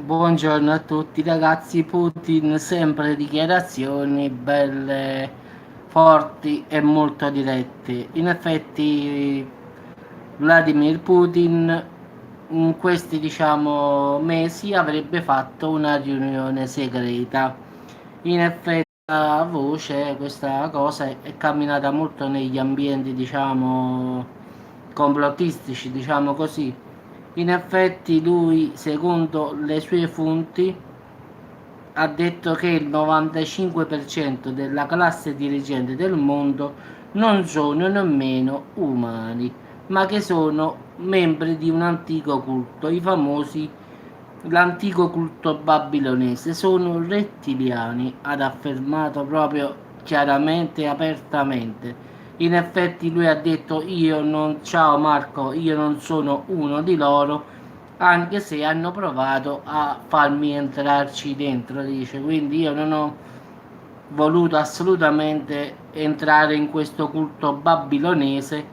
Buongiorno a tutti ragazzi, Putin sempre dichiarazioni belle, forti e molto dirette. In effetti Vladimir Putin in questi mesi avrebbe fatto una riunione segreta. In effetti la voce, questa cosa è camminata molto negli ambienti complottistici, diciamo così. In effetti lui, secondo le sue fonti, ha detto che il 95% della classe dirigente del mondo non sono nemmeno umani, ma che sono membri di un antico culto, i famosi l'antico culto babilonese, sono rettiliani, ha affermato proprio chiaramente e apertamente. In effetti lui ha detto io non, ciao Marco, io non sono uno di loro, anche se hanno provato a farmi entrarci dentro, dice, quindi io non ho voluto assolutamente entrare in questo culto babilonese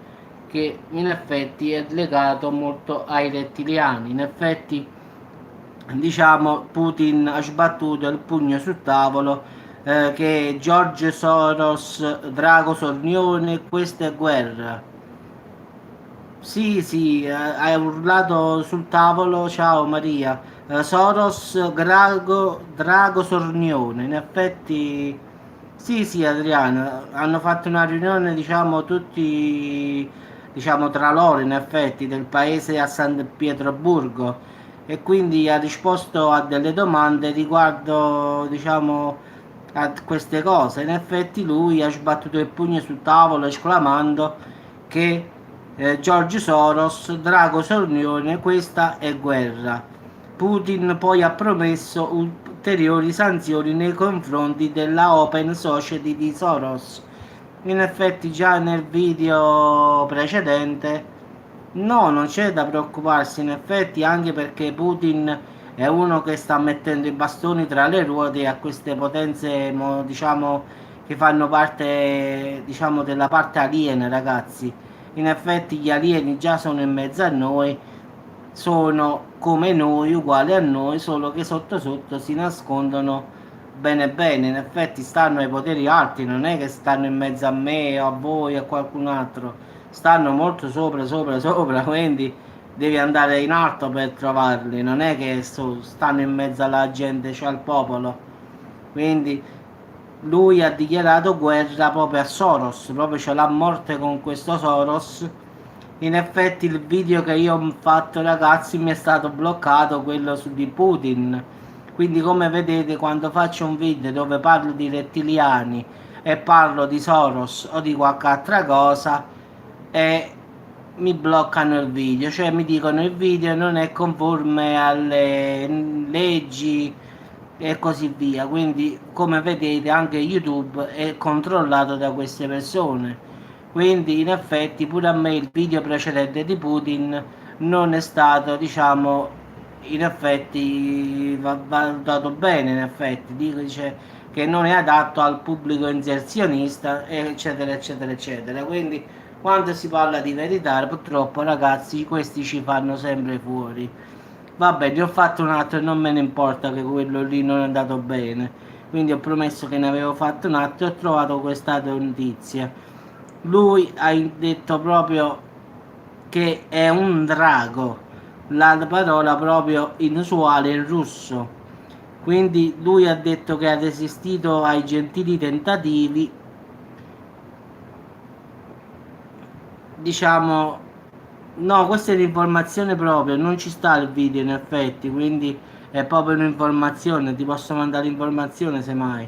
che in effetti è legato molto ai rettiliani. In effetti, Putin ha sbattuto il pugno sul tavolo che George Soros, Drago Sornione, questa è guerra. Sì, sì, hai urlato sul tavolo, ciao Maria. Soros, Drago Sornione. In effetti, sì, sì, Adriano, hanno fatto una riunione, diciamo, tutti, diciamo, tra loro, in effetti, del paese a San Pietroburgo e quindi ha risposto a delle domande riguardo, diciamo, a queste cose. In effetti lui ha sbattuto il pugno sul tavolo esclamando che George Soros, Drago Sornione, questa è guerra. Putin poi ha promesso ulteriori sanzioni nei confronti della Open Society di Soros. In effetti già nel video precedente no, non c'è da preoccuparsi, in effetti, anche perché Putin è uno che sta mettendo i bastoni tra le ruote a queste potenze, diciamo, che fanno parte, diciamo, della parte aliena, ragazzi. In effetti gli alieni già sono in mezzo a noi, sono come noi, uguali a noi, solo che sotto sotto si nascondono bene bene. In effetti stanno ai poteri alti, non è che stanno in mezzo a me o a voi o a qualcun altro, stanno molto sopra, sopra, sopra, quindi devi andare in alto per trovarli, non è che stanno in mezzo alla gente, cioè al popolo. Quindi lui ha dichiarato guerra proprio a Soros, proprio ce l'ha a morte con questo Soros. In effetti il video che io ho fatto ragazzi mi è stato bloccato, quello su di Putin. Quindi come vedete quando faccio un video dove parlo di rettiliani e parlo di Soros o di qualche altra cosa e mi bloccano il video, cioè mi dicono il video non è conforme alle leggi e così via. Quindi, come vedete, anche YouTube è controllato da queste persone. Quindi, in effetti, pure a me il video precedente di Putin non è stato, diciamo, in effetti valutato bene, in effetti, dice che non è adatto al pubblico inserzionista, eccetera, eccetera, eccetera. Quindi, quando si parla di verità, purtroppo, ragazzi, questi ci fanno sempre fuori. Vabbè, ne ho fatto un altro e non me ne importa che quello lì non è andato bene. Quindi ho promesso che ne avevo fatto un altro e ho trovato questa notizia. Lui ha detto proprio che è un drago, la parola proprio inusuale in russo. Quindi lui ha detto che ha resistito ai gentili tentativi, diciamo. No, questa è l'informazione proprio, non ci sta il video in effetti, quindi è proprio un'informazione, ti posso mandare l'informazione semmai.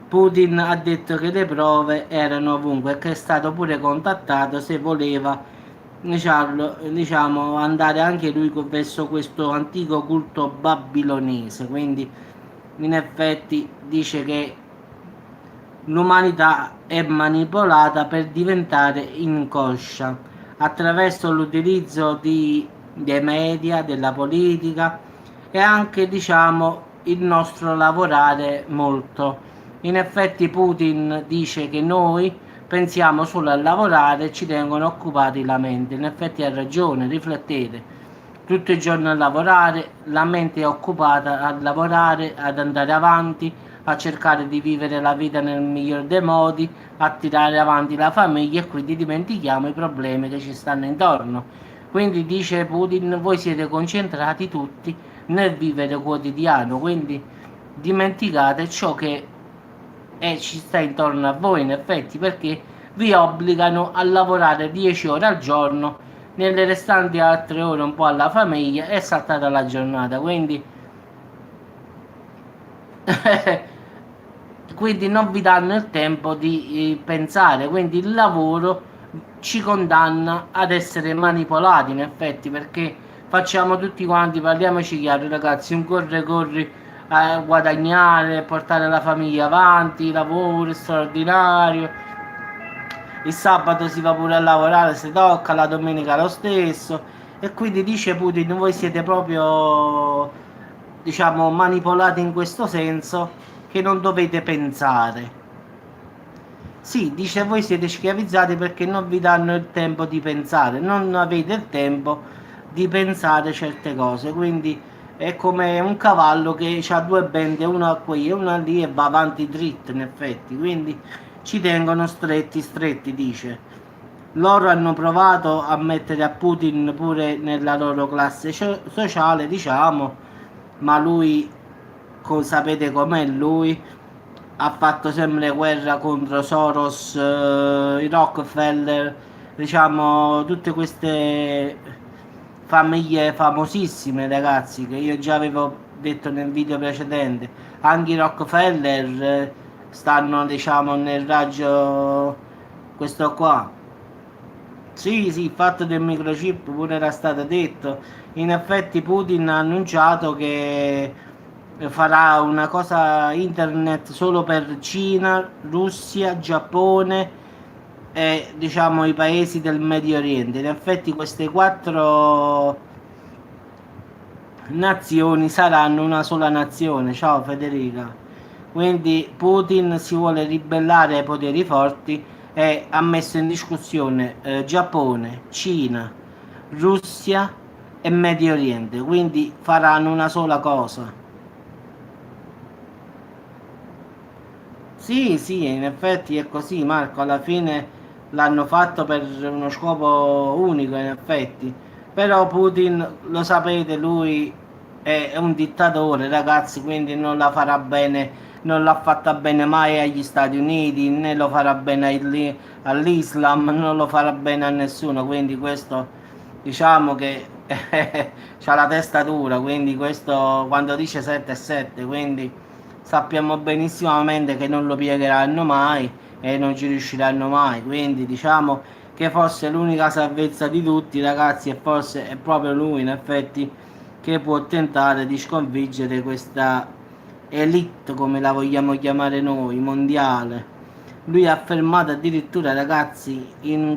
Putin ha detto che le prove erano ovunque e che è stato pure contattato se voleva, diciamo, andare anche lui verso questo antico culto babilonese, quindi in effetti dice che l'umanità è manipolata per diventare inconscia attraverso l'utilizzo dei media, della politica e anche diciamo il nostro lavorare molto. In effetti Putin dice che noi pensiamo solo a lavorare e ci tengono occupati la mente. In effetti ha ragione, riflettete. tutto il giorno a lavorare, la mente è occupata a lavorare, ad andare avanti, a cercare di vivere la vita nel miglior dei modi, a tirare avanti la famiglia e quindi dimentichiamo i problemi che ci stanno intorno. Quindi dice Putin, voi siete concentrati tutti nel vivere quotidiano, quindi dimenticate ciò che ci sta intorno a voi in effetti perché vi obbligano a lavorare 10 ore al giorno, nelle restanti altre ore un po' alla famiglia e saltata la giornata, quindi quindi non vi danno il tempo di pensare, quindi il lavoro ci condanna ad essere manipolati in effetti perché facciamo tutti quanti, parliamoci chiaro ragazzi, un corri a guadagnare, portare la famiglia avanti, lavoro straordinario, il sabato si va pure a lavorare se tocca, la domenica lo stesso e quindi dice Putin voi siete proprio diciamo manipolati in questo senso che non dovete pensare. Sì, dice voi siete schiavizzati perché non vi danno il tempo di pensare, non avete il tempo di pensare certe cose, quindi è come un cavallo che ha due bende, una qui e una lì e va avanti dritto in effetti, quindi ci tengono stretti, stretti, dice. Loro hanno provato a mettere a Putin pure nella loro classe sociale, diciamo, ma lui, sapete com'è lui? Ha fatto sempre guerra contro Soros, i Rockefeller, diciamo, tutte queste famiglie famosissime, ragazzi, che io già avevo detto nel video precedente. Anche i Rockefeller stanno, diciamo, nel raggio questo qua. Sì, sì, il fatto del microchip pure era stato detto. In effetti Putin ha annunciato che farà una cosa internet solo per Cina, Russia, Giappone e diciamo i paesi del Medio Oriente. In effetti queste quattro nazioni saranno una sola nazione. Ciao Federica. Quindi Putin si vuole ribellare ai poteri forti e ha messo in discussione Giappone, Cina, Russia e Medio Oriente. Quindi faranno una sola cosa. Sì, sì, in effetti è così, Marco. Alla fine l'hanno fatto per uno scopo unico, in effetti. Però Putin, lo sapete, lui è un dittatore, ragazzi, quindi non la farà bene, non l'ha fatta bene mai agli Stati Uniti, né lo farà bene all'Islam, non lo farà bene a nessuno. Quindi questo, diciamo che c'ha la testa dura, quindi questo quando dice 7 è 7, quindi sappiamo benissimamente che non lo piegheranno mai e non ci riusciranno mai, quindi diciamo che forse l'unica salvezza di tutti ragazzi e forse è proprio lui in effetti che può tentare di sconfiggere questa elite come la vogliamo chiamare noi, mondiale. Lui ha affermato addirittura ragazzi in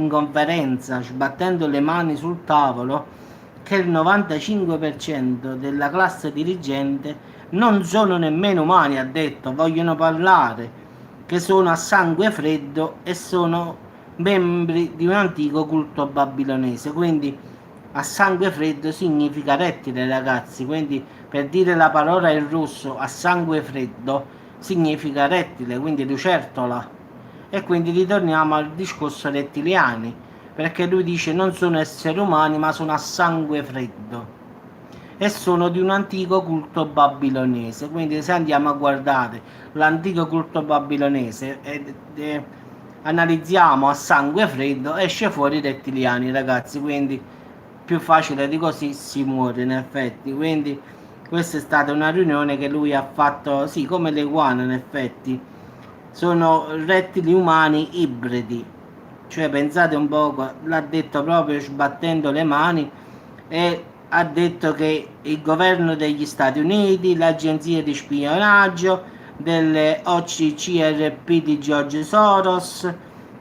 conferenza sbattendo le mani sul tavolo che il 95% della classe dirigente non sono nemmeno umani, ha detto, vogliono parlare, che sono a sangue freddo e sono membri di un antico culto babilonese. Quindi a sangue freddo significa rettile, ragazzi. Quindi per dire la parola in russo a sangue freddo significa rettile, quindi lucertola. E quindi ritorniamo al discorso rettiliani, perché lui dice non sono esseri umani ma sono a sangue freddo e sono di un antico culto babilonese. Quindi se andiamo a guardare l'antico culto babilonese e analizziamo a sangue freddo, esce fuori i rettiliani, ragazzi. Quindi più facile di così si muore in effetti. Quindi questa è stata una riunione che lui ha fatto, sì, come le iguane in effetti. Sono rettili umani ibridi. Cioè pensate un po', l'ha detto proprio sbattendo le mani e ha detto che il governo degli Stati Uniti, l'agenzia di spionaggio, delle OCCRP di George Soros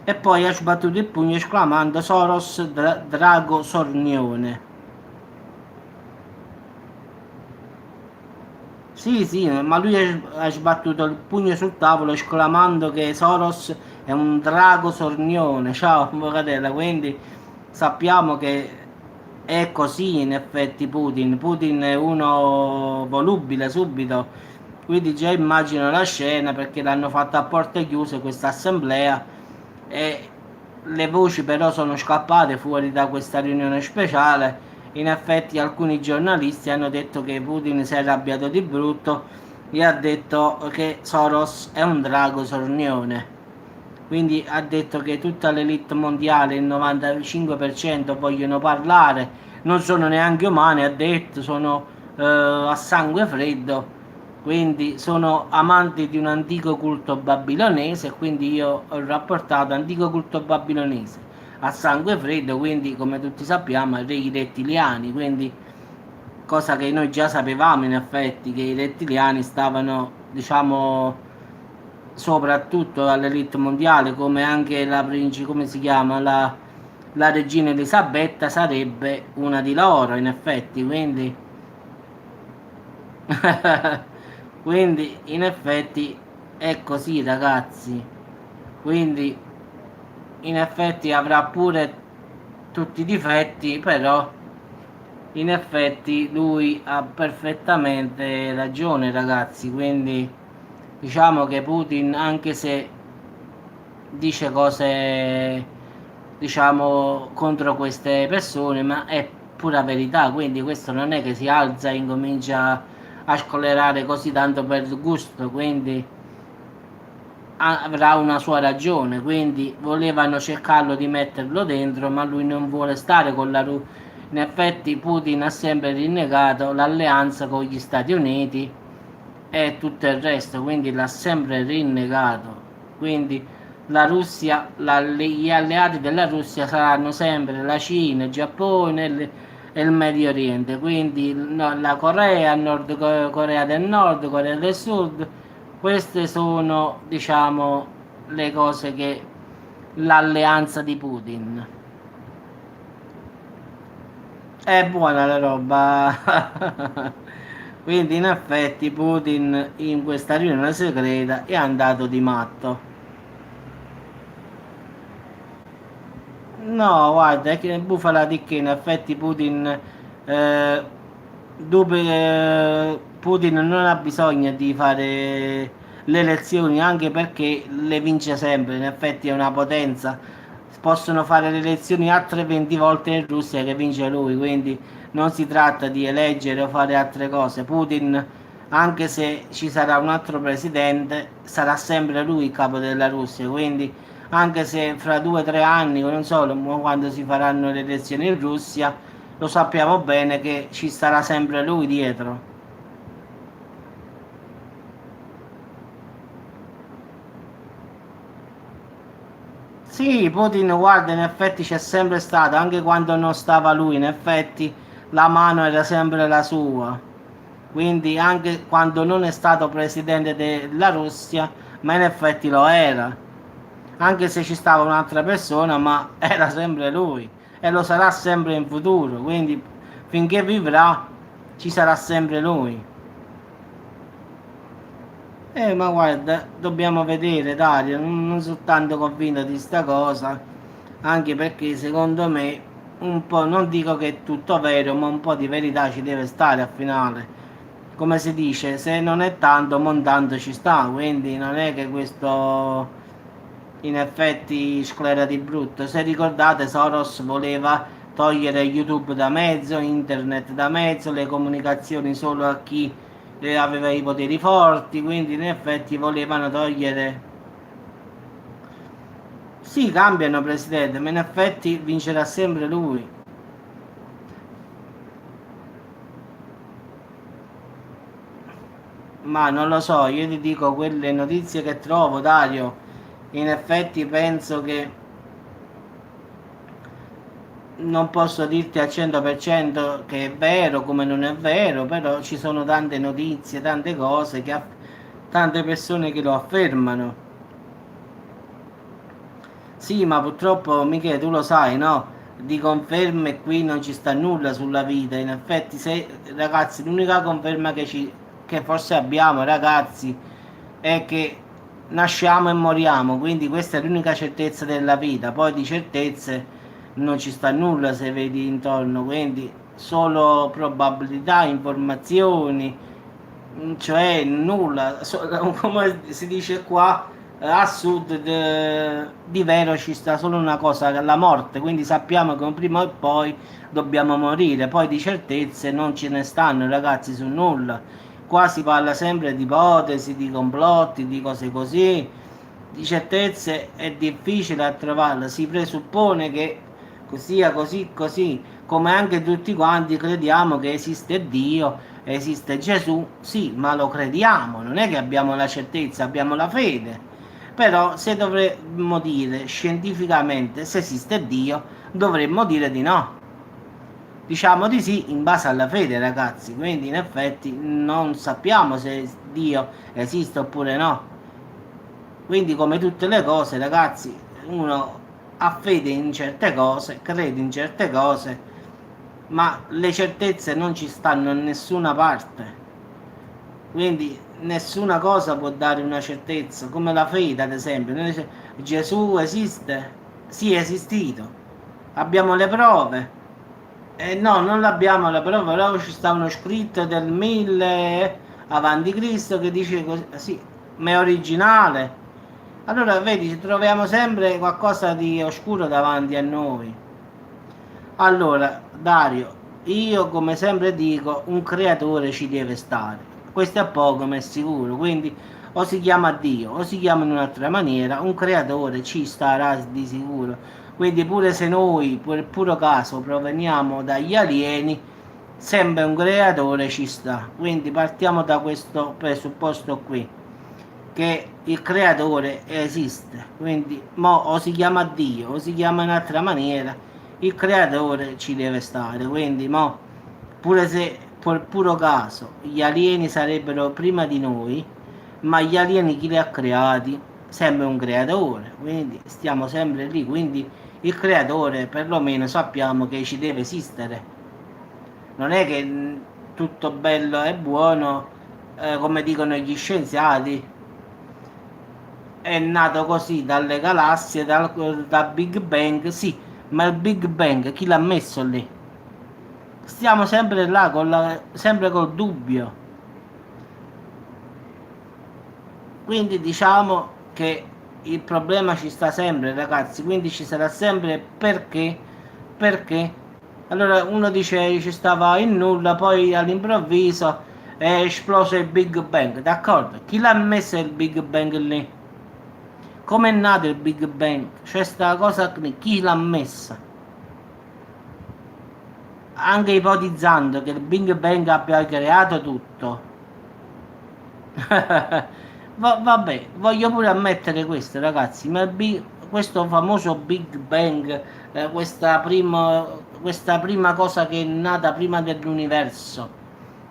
e poi ha sbattuto il pugno esclamando Soros Drago Sornione. Sì, sì, ma lui ha sbattuto il pugno sul tavolo esclamando che Soros è un drago sornione. Ciao, Bocatella, quindi sappiamo che è così in effetti Putin. Putin è uno volubile subito, quindi già immagino la scena perché l'hanno fatta a porte chiuse questa assemblea e le voci però sono scappate fuori da questa riunione speciale. In effetti alcuni giornalisti hanno detto che Putin si è arrabbiato di brutto e ha detto che Soros è un drago sornione. Quindi ha detto che tutta l'elite mondiale, il 95% vogliono parlare, non sono neanche umani, ha detto, sono a sangue freddo, quindi sono amanti di un antico culto babilonese, quindi io ho rapportato antico culto babilonese a sangue freddo, quindi come tutti sappiamo, i rettiliani, quindi cosa che noi già sapevamo in effetti, che i rettiliani stavano, diciamo, soprattutto all'elite mondiale, come anche la principe, come si chiama, la regina Elisabetta sarebbe una di loro, in effetti, quindi, quindi in effetti è così, ragazzi. Quindi in effetti avrà pure tutti i difetti, però in effetti lui ha perfettamente ragione, ragazzi. Quindi diciamo che Putin, anche se dice cose, diciamo, contro queste persone, ma è pura verità. Quindi questo non è che si alza e incomincia a scollerare così tanto per gusto, quindi avrà una sua ragione. Quindi volevano cercarlo di metterlo dentro, ma lui non vuole stare con la Russia. In effetti Putin ha sempre rinnegato l'alleanza con gli Stati Uniti e tutto il resto, quindi l'ha sempre rinnegato. Quindi la Russia, gli alleati della Russia saranno sempre la Cina, il Giappone e il Medio Oriente, quindi no, la Corea, Nord Corea del Nord, Corea del Sud, queste sono, diciamo, le cose che l'alleanza di Putin. È buona la roba. Quindi in effetti Putin in questa riunione segreta è andato di matto. No, guarda, è che bufala di che in effetti Putin, eh, Putin non ha bisogno di fare le elezioni anche perché le vince sempre, in effetti è una potenza. Possono fare le elezioni altre 20 volte in Russia che vince lui, quindi non si tratta di eleggere o fare altre cose. Putin, anche se ci sarà un altro presidente, sarà sempre lui il capo della Russia, quindi anche se fra 2 o 3 anni, non so quando si faranno le elezioni in Russia, lo sappiamo bene che ci starà sempre lui dietro. Sì, Putin, guarda, in effetti c'è sempre stato, anche quando non stava lui, in effetti la mano era sempre la sua. Quindi anche quando non è stato presidente della Russia, ma in effetti lo era. Anche se ci stava un'altra persona, ma era sempre lui e lo sarà sempre in futuro, quindi finché vivrà ci sarà sempre lui. Ma guarda, dobbiamo vedere, Dario, non sono tanto convinto di sta cosa, anche perché secondo me un po', non dico che è tutto vero, ma un po' di verità ci deve stare al finale. Come si dice, se non è tanto, montando ci sta, quindi non è che questo in effetti sclera di brutto. Se ricordate, Soros voleva togliere YouTube da mezzo, internet da mezzo, le comunicazioni solo a chi aveva i poteri forti, quindi in effetti volevano togliere. Sì, cambiano presidente, ma in effetti vincerà sempre lui. Ma non lo so, io ti dico quelle notizie che trovo, Dario. In effetti penso che non posso dirti al 100% che è vero come non è vero, però ci sono tante notizie, tante cose, tante persone che lo affermano. Sì, ma purtroppo, Michele, tu lo sai, no? Di conferme qui non ci sta nulla sulla vita. In effetti, se, ragazzi, l'unica conferma che forse abbiamo, ragazzi, è che nasciamo e moriamo. Quindi questa è l'unica certezza della vita. Poi di certezze non ci sta nulla se vedi intorno, quindi solo probabilità, informazioni, cioè nulla, come si dice qua, a sud di vero ci sta solo una cosa, la morte, quindi sappiamo che prima o poi dobbiamo morire, poi di certezze non ce ne stanno ragazzi su nulla, qua si parla sempre di ipotesi, di complotti, di cose così, di certezze è difficile a trovarle, si presuppone che sia così così, come anche tutti quanti crediamo che esiste Dio, esiste Gesù, sì, ma lo crediamo, non è che abbiamo la certezza, abbiamo la fede. Però se dovremmo dire scientificamente se esiste Dio, dovremmo dire di no. Diciamo di sì in base alla fede, ragazzi, quindi in effetti non sappiamo se Dio esiste oppure no. Quindi come tutte le cose, ragazzi, uno ha fede in certe cose, crede in certe cose, ma le certezze non ci stanno in nessuna parte. Quindi nessuna cosa può dare una certezza, come la fede ad esempio. Noi Gesù esiste? Sì, è esistito. Abbiamo le prove. No, non l'abbiamo le prove, però ci sta uno scritto del 1000 avanti Cristo che dice così, sì, ma è originale. Allora, vedi, troviamo sempre qualcosa di oscuro davanti a noi. Allora, Dario, io come sempre dico, un creatore ci deve stare. Questo è poco, ma è sicuro. Quindi o si chiama Dio o si chiama in un'altra maniera, un creatore ci starà di sicuro. Quindi pure se noi, per puro caso, proveniamo dagli alieni, sempre un creatore ci sta. Quindi partiamo da questo presupposto qui, che il creatore esiste. Quindi mo o si chiama Dio o si chiama in un'altra maniera, il creatore ci deve stare. Quindi mo, pure se per puro caso gli alieni sarebbero prima di noi, ma gli alieni chi li ha creati? Sempre un creatore, quindi stiamo sempre lì, quindi il creatore perlomeno sappiamo che ci deve esistere. Non è che tutto bello e buono, come dicono gli scienziati, è nato così dalle galassie, da Big Bang, sì, ma il Big Bang chi l'ha messo lì? Stiamo sempre là, sempre col dubbio. Quindi diciamo che il problema ci sta sempre, ragazzi, quindi ci sarà sempre perché. Allora uno dice ci stava in nulla, poi all'improvviso è esploso il Big Bang, d'accordo? Chi l'ha messo il Big Bang lì? Come è nato il Big Bang? Cioè sta cosa qui, chi l'ha messa? Anche ipotizzando che il Big Bang abbia creato tutto. Vabbè, voglio pure ammettere questo, ragazzi, ma questo famoso Big Bang, questa prima cosa che è nata prima dell'universo,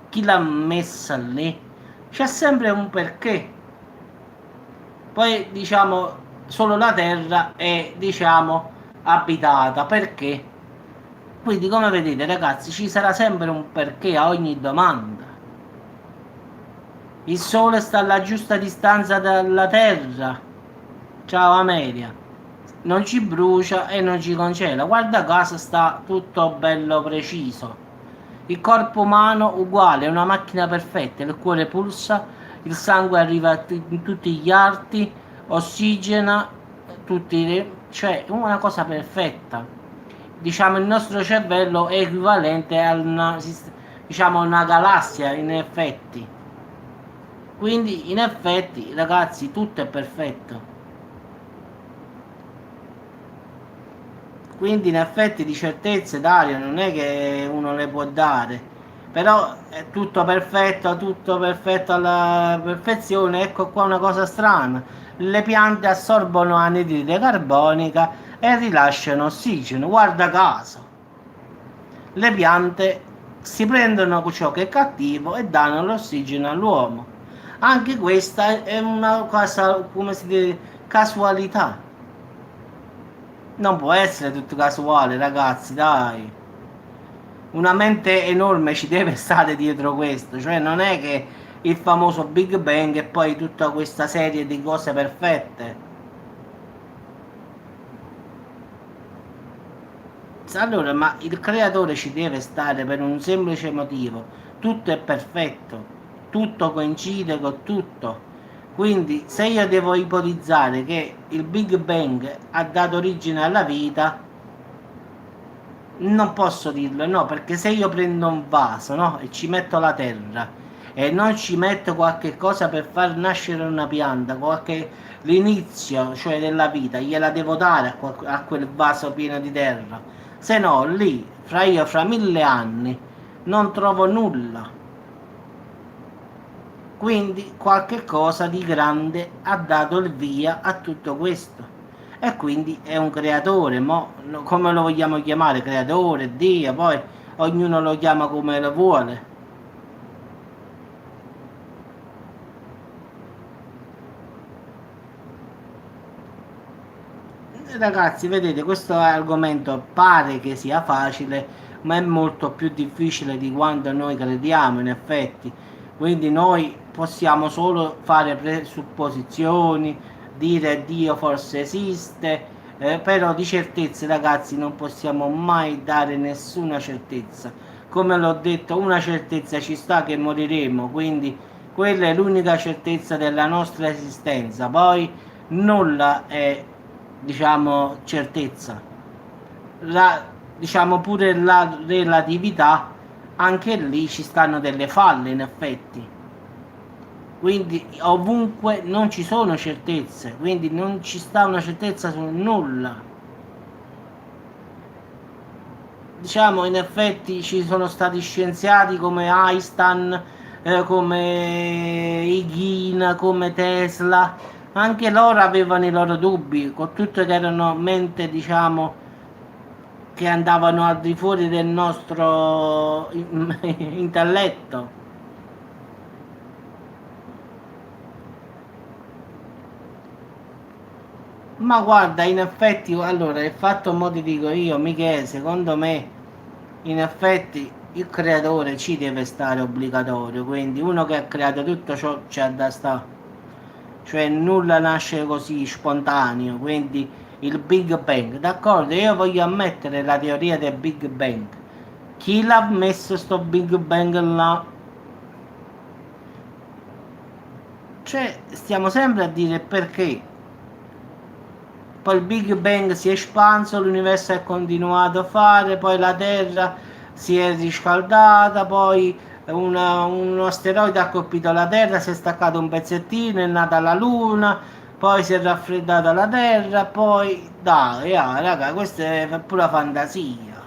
chi l'ha messa lì? C'è sempre un perché. Poi diciamo solo la Terra è diciamo abitata, perché? Quindi come vedete ragazzi ci sarà sempre un perché a ogni domanda. Il Sole sta alla giusta distanza dalla Terra. Ciao Amelia. Non ci brucia e non ci congela. Guarda caso sta tutto bello preciso. Il corpo umano uguale, è una macchina perfetta. Il cuore pulsa, il sangue arriva in tutti gli arti, ossigena tutti, cioè una cosa perfetta. Diciamo il nostro cervello è equivalente a diciamo, una galassia in effetti. Quindi in effetti ragazzi tutto è perfetto. Quindi in effetti di certezze Dario non è che uno le può dare, però è tutto perfetto alla perfezione. Ecco qua una cosa strana, le piante assorbono anidride carbonica e rilasciano ossigeno, guarda caso. Le piante si prendono ciò che è cattivo e danno l'ossigeno all'uomo. Anche questa è una cosa, come si dice, casualità. Non può essere tutto casuale, ragazzi, dai. Una mente enorme ci deve stare dietro questo, cioè non è che il famoso Big Bang e poi tutta questa serie di cose perfette. Allora, ma il creatore ci deve stare per un semplice motivo. Tutto è perfetto, tutto coincide con tutto. Quindi, se io devo ipotizzare che il Big Bang ha dato origine alla vita, non posso dirlo, no, perché se io prendo un vaso, no, e ci metto la terra e non ci metto qualche cosa per far nascere una pianta, qualche l'inizio, cioè della vita, gliela devo dare a quel vaso pieno di terra. Se no, lì, fra 1000 anni, non trovo nulla. Quindi qualche cosa di grande ha dato il via a tutto questo. E quindi è un creatore, come lo vogliamo chiamare, creatore, Dio, poi ognuno lo chiama come lo vuole. Ragazzi, vedete, questo argomento pare che sia facile, ma è molto più difficile di quanto noi crediamo, in effetti. Quindi noi possiamo solo fare presupposizioni, dire Dio forse esiste, però di certezze, ragazzi, non possiamo mai dare nessuna certezza. Come l'ho detto, una certezza ci sta che moriremo, quindi quella è l'unica certezza della nostra esistenza. Poi nulla è, diciamo, certezza. La, diciamo pure la relatività, anche lì ci stanno delle falle in effetti. Quindi ovunque non ci sono certezze, quindi non ci sta una certezza su nulla. Diciamo, in effetti ci sono stati scienziati come Einstein, come Higgs, come Tesla, anche loro avevano i loro dubbi, con tutto che erano mente, diciamo, che andavano al di fuori del nostro intelletto. Ma guarda, in effetti, allora, il fatto, mo ti dico io, Michele, secondo me, in effetti, il creatore ci deve stare obbligatorio, quindi uno che ha creato tutto ciò c'è da stare. Cioè nulla nasce così spontaneo, quindi il Big Bang, d'accordo? Io voglio ammettere la teoria del Big Bang. Chi l'ha messo sto Big Bang là? Cioè, stiamo sempre a dire perché. Poi il Big Bang si è espanso, l'universo è continuato a fare, poi la Terra si è riscaldata, poi un asteroide ha colpito la Terra, si è staccato un pezzettino, è nata la Luna, poi si è raffreddata la Terra, poi dai, raga, questa è pura fantasia.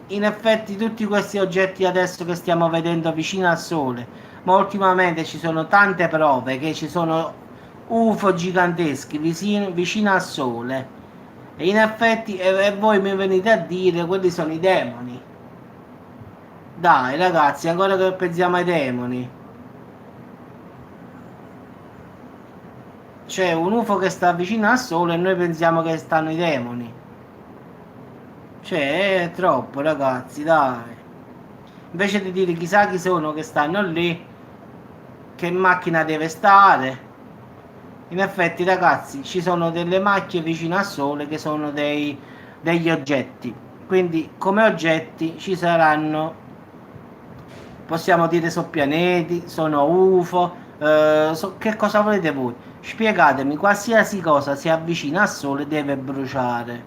In effetti tutti questi oggetti adesso che stiamo vedendo vicino al Sole, ma ultimamente ci sono tante prove che ci sono UFO giganteschi vicino al Sole. E in effetti, e voi mi venite a dire, quelli sono i demoni. Dai ragazzi, ancora che pensiamo ai demoni. C'è un UFO che sta vicino al Sole e noi pensiamo che stanno i demoni. Cioè, è troppo ragazzi, dai. Invece di dire chissà chi sono che stanno lì, che macchina deve stare. In effetti, ragazzi, ci sono delle macchie vicino al Sole che sono degli oggetti. Quindi, come oggetti ci saranno, possiamo dire, sono pianeti, sono UFO. Che cosa volete voi? Spiegatemi, qualsiasi cosa si avvicina al Sole deve bruciare.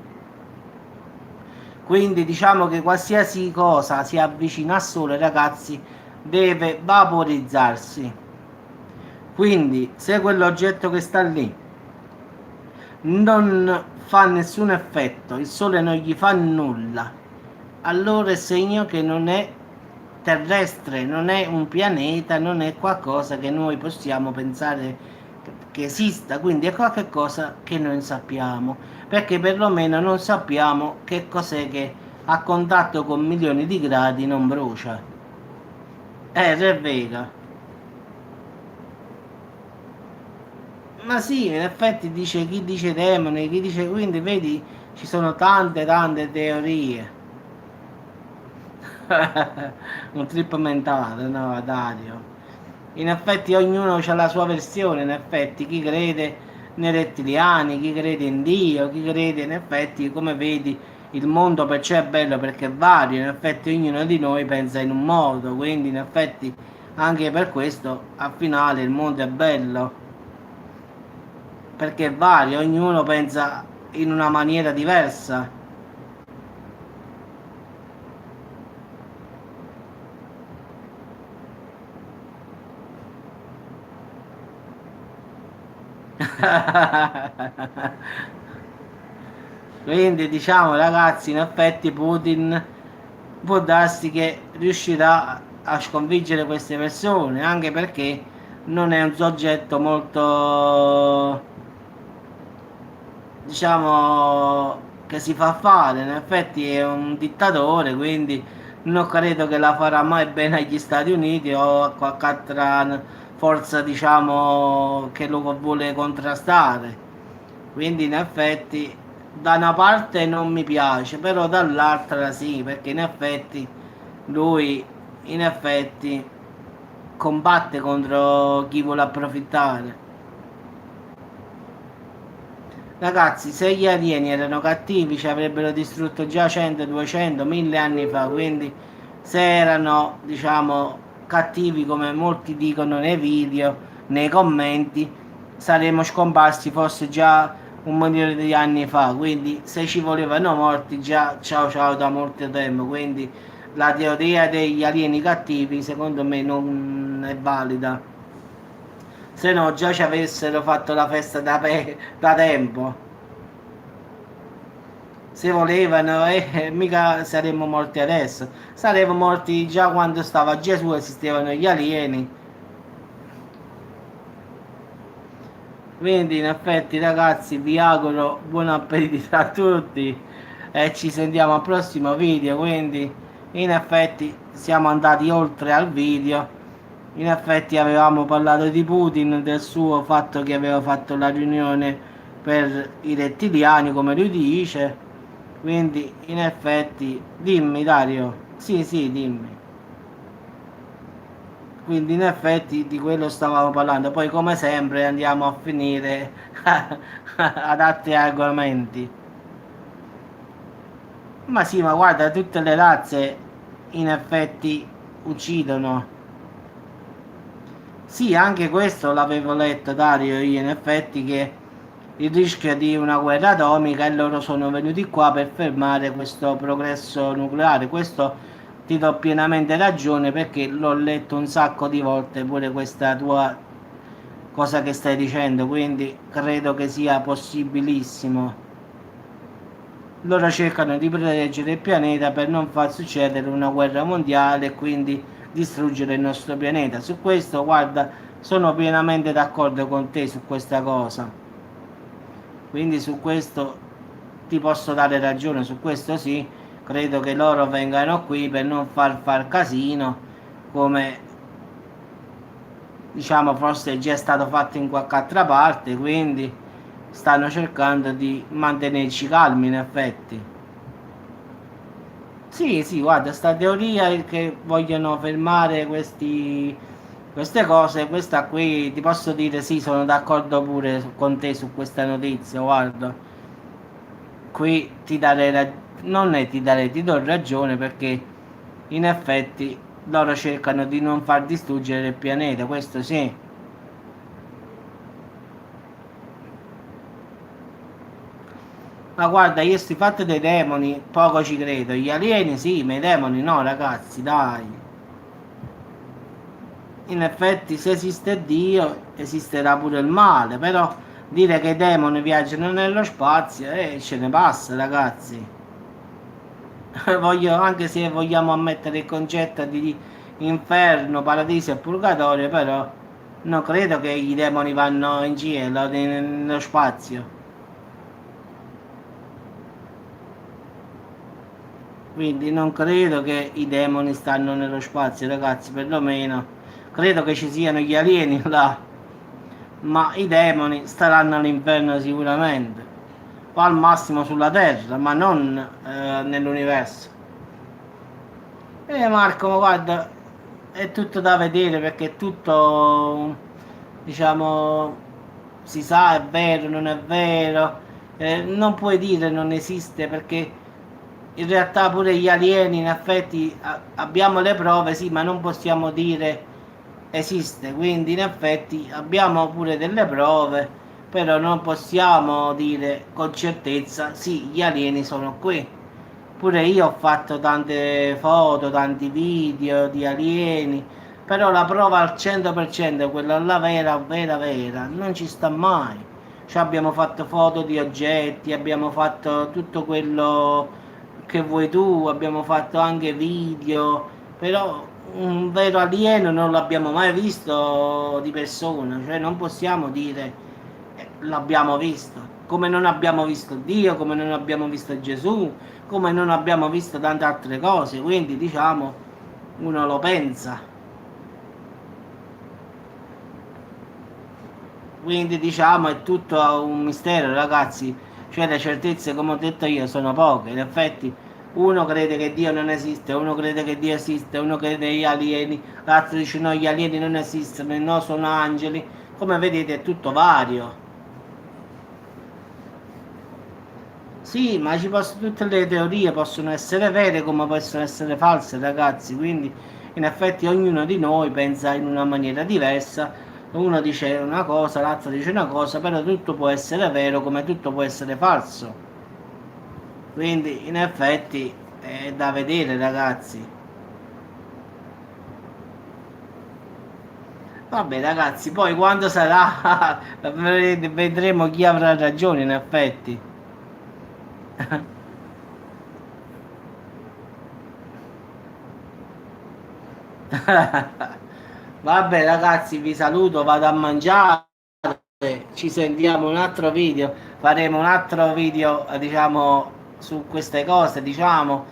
Quindi diciamo che qualsiasi cosa si avvicina al Sole, ragazzi, deve vaporizzarsi. Quindi, se quell'oggetto che sta lì non fa nessun effetto, il Sole non gli fa nulla, allora è segno che non è terrestre, non è un pianeta, non è qualcosa che noi possiamo pensare che esista, quindi è qualcosa che noi sappiamo, perché perlomeno non sappiamo che cos'è che a contatto con milioni di gradi non brucia. Re Vega. Ma sì, in effetti dice chi dice demoni, chi dice, quindi vedi, ci sono tante teorie. Un trip mentale, no, Dario. In effetti ognuno ha la sua versione, in effetti chi crede nei rettiliani, chi crede in Dio, chi crede in effetti, come vedi, il mondo perciò è bello perché è vario, in effetti ognuno di noi pensa in un modo, quindi in effetti anche per questo al finale il mondo è bello, perché è vario, ognuno pensa in una maniera diversa. Quindi diciamo ragazzi, in effetti Putin può darsi che riuscirà a sconfiggere queste persone, anche perché non è un soggetto molto, diciamo, che si fa fare, in effetti è un dittatore, quindi non credo che la farà mai bene agli Stati Uniti o a qualche altra forza, diciamo, che lo vuole contrastare. Quindi in effetti da una parte non mi piace, però dall'altra sì, perché in effetti lui in effetti combatte contro chi vuole approfittare. Ragazzi, se gli alieni erano cattivi ci avrebbero distrutto già 100, 200, 1000 anni fa, quindi se erano, diciamo, cattivi come molti dicono nei video, nei commenti, saremmo scomparsi forse già 1 milione di anni fa, quindi se ci volevano morti già ciao ciao da molto tempo, quindi la teoria degli alieni cattivi secondo me non è valida, se no già ci avessero fatto la festa da tempo. Se volevano, mica saremmo morti adesso, saremmo morti già quando stava Gesù, esistevano gli alieni. Quindi in effetti ragazzi vi auguro buon appetito a tutti e ci sentiamo al prossimo video. Quindi in effetti siamo andati oltre al video. In effetti avevamo parlato di Putin, del suo fatto che aveva fatto la riunione per i rettiliani, come lui dice. Quindi in effetti, dimmi Dario, sì sì dimmi. Quindi in effetti di quello stavamo parlando, poi come sempre andiamo a finire ad altri argomenti. Ma sì, ma guarda, tutte le razze in effetti uccidono. Sì, anche questo l'avevo letto Dario, io in effetti che il rischio di una guerra atomica e loro sono venuti qua per fermare questo progresso nucleare. Questo ti do pienamente ragione perché l'ho letto un sacco di volte pure questa tua cosa che stai dicendo, quindi credo che sia possibilissimo. Loro cercano di proteggere il pianeta per non far succedere una guerra mondiale e quindi distruggere il nostro pianeta. Su questo, guarda, sono pienamente d'accordo con te su questa cosa. Quindi su questo ti posso dare ragione, su questo sì, credo che loro vengano qui per non far casino, come diciamo forse è già stato fatto in qualche altra parte, quindi stanno cercando di mantenerci calmi in effetti. Sì, sì, guarda, sta teoria è che vogliono fermare queste cose, questa qui ti posso dire sì, sono d'accordo pure con te su questa notizia, guarda. Qui ti darei non è ti darei, ti do ragione perché in effetti loro cercano di non far distruggere il pianeta, questo sì. Ma guarda, io sti fatti dei demoni poco ci credo. Gli alieni sì, ma i demoni no, ragazzi, dai. In effetti, se esiste Dio, esisterà pure il male, però dire che i demoni viaggiano nello spazio, ce ne passa, ragazzi. Voglio, anche se vogliamo ammettere il concetto di inferno, paradiso e purgatorio, però non credo che i demoni vanno in cielo, nello spazio. Quindi non credo che i demoni stanno nello spazio, ragazzi, perlomeno. Credo che ci siano gli alieni là, ma i demoni staranno all'inferno sicuramente. O al massimo sulla Terra, ma non nell'universo. Marco, ma guarda, è tutto da vedere perché è tutto, diciamo, si sa è vero, non è vero, non puoi dire non esiste perché in realtà pure gli alieni in effetti abbiamo le prove, sì, ma non possiamo dire esiste, quindi in effetti abbiamo pure delle prove, però non possiamo dire con certezza sì, gli alieni sono qui. Pure io ho fatto tante foto, tanti video di alieni, però la prova al 100%, quella là vera, vera, vera, non ci sta mai. Cioè abbiamo fatto foto di oggetti, abbiamo fatto tutto quello che vuoi tu, abbiamo fatto anche video, però un vero alieno non l'abbiamo mai visto di persona, cioè non possiamo dire l'abbiamo visto, come non abbiamo visto Dio, come non abbiamo visto Gesù, come non abbiamo visto tante altre cose, quindi diciamo uno lo pensa, quindi diciamo è tutto un mistero ragazzi, cioè le certezze come ho detto io sono poche, in effetti uno crede che Dio non esiste, uno crede che Dio esiste, uno crede agli alieni, l'altro dice no, gli alieni non esistono, no, sono angeli, come vedete è tutto vario. Sì, ma tutte le teorie possono essere vere come possono essere false, ragazzi. Quindi, in effetti, ognuno di noi pensa in una maniera diversa. Uno dice una cosa, l'altro dice una cosa, però tutto può essere vero come tutto può essere falso. Quindi, in effetti, è da vedere, ragazzi. Vabbè, ragazzi, poi quando sarà, vedremo chi avrà ragione, in effetti. Vabbè ragazzi, vi saluto, vado a mangiare, ci sentiamo un altro video, faremo un altro video, diciamo, su queste cose, diciamo,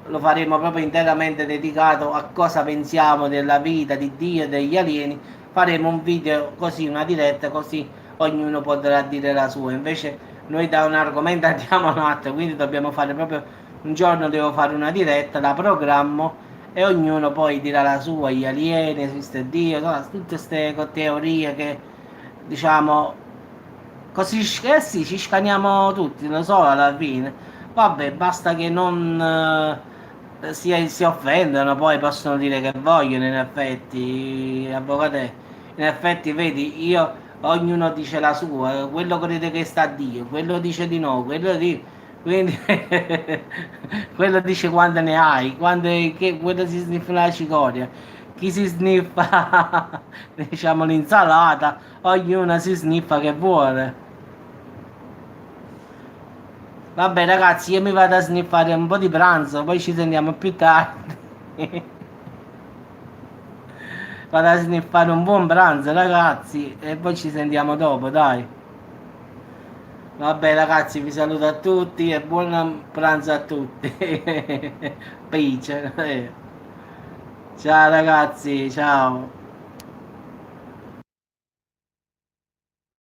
lo faremo proprio interamente dedicato a cosa pensiamo della vita, di Dio e degli alieni, faremo un video così, una diretta, così ognuno potrà dire la sua, invece noi da un argomento andiamo a un altro, quindi dobbiamo fare proprio, un giorno devo fare una diretta, la programmo e ognuno poi dirà la sua, gli alieni, esiste Dio, no? Tutte queste teorie che diciamo così sì, ci scaniamo tutti, lo so alla fine. Vabbè, basta che non si offendano, poi possono dire che vogliono in effetti, avvocate. In effetti, vedi, io ognuno dice la sua, quello crede che sta a Dio, quello dice di no, quello di quindi quello dice quando ne hai, quello si sniffa la cicoria, chi si sniffa diciamo l'insalata, ognuno si sniffa che vuole. Vabbè ragazzi, io mi vado a sniffare un po' di pranzo, poi ci sentiamo più tardi. Vado a sniffare un buon pranzo ragazzi e poi ci sentiamo dopo, dai. Vabbè ragazzi, vi saluto a tutti e buon pranzo a tutti. Peace. Ciao ragazzi, ciao.